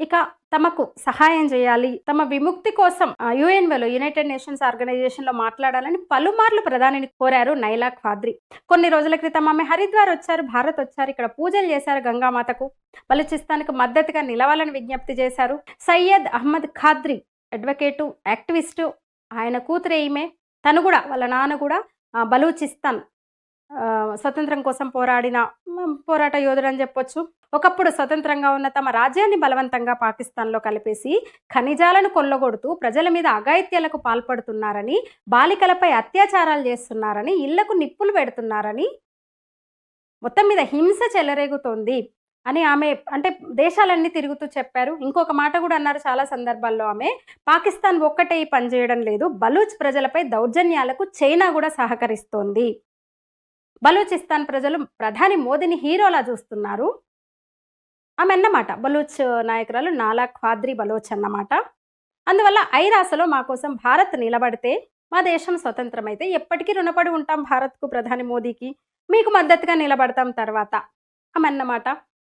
ఇక తమకు సహాయం చేయాలి, తమ విముక్తి కోసం యుఎన్ఓలో యునైటెడ్ నేషన్స్ ఆర్గనైజేషన్‌లో మాట్లాడాలని పలుమార్లు ప్రధానిని కోరారు నైలా ఖాద్రి. కొన్ని రోజుల క్రితం ఆమె హరిద్వార్ వచ్చారు, భారత్ వచ్చారు. ఇక్కడ పూజలు చేశారు గంగామాతకు. బలూచిస్తాన్‌కు మద్దతుగా నిలవాలని విజ్ఞప్తి చేశారు. Syed Ahmed Khadri advocate, activist. ఆయన కూతురే ఈమె. తను కూడా వాళ్ళ నాన్న కూడా బలూచిస్తాన్ స్వతంత్రం కోసం పోరాడిన పోరాట యోధుడని చెప్పొచ్చు. ఒకప్పుడు స్వతంత్రంగా ఉన్న తమ రాజ్యాన్ని బలవంతంగా పాకిస్తాన్‌లో కలిపేసి ఖనిజాలను కొల్లగొడుతూ ప్రజల మీద అఘాయిత్యాలకు పాల్పడుతున్నారని, బాలికలపై అత్యాచారాలు చేస్తున్నారని, ఇళ్లకు నిప్పులు పెడుతున్నారని, మొత్తం మీద హింస చెలరేగుతోంది అని ఆమె అంటే దేశాలన్నీ తిరుగుతూ చెప్పారు. ఇంకొక మాట కూడా అన్నారు చాలా సందర్భాల్లో ఆమె, పాకిస్తాన్ ఒక్కటే ఈ పని చేయడం లేదు, బలూచ్ ప్రజలపై దౌర్జన్యాలకు చైనా కూడా సహకరిస్తోంది. బలూచిస్తాన్ ప్రజలు ప్రధాని మోదీని హీరోలా చూస్తున్నారు. ఆమె అన్నమాట. బలూచ్ నాయకురాలు నాలా ఖాద్రి బలోచ్ అన్నమాట. అందువల్ల ఐరాసలో మా కోసం భారత్ నిలబడితే, మా దేశం స్వతంత్రమైతే ఎప్పటికీ రుణపడి ఉంటాం భారత్‌కు, ప్రధాని మోదీకి. మీకు మద్దతుగా నిలబడతాం తర్వాత ఆమె అన్నమాట.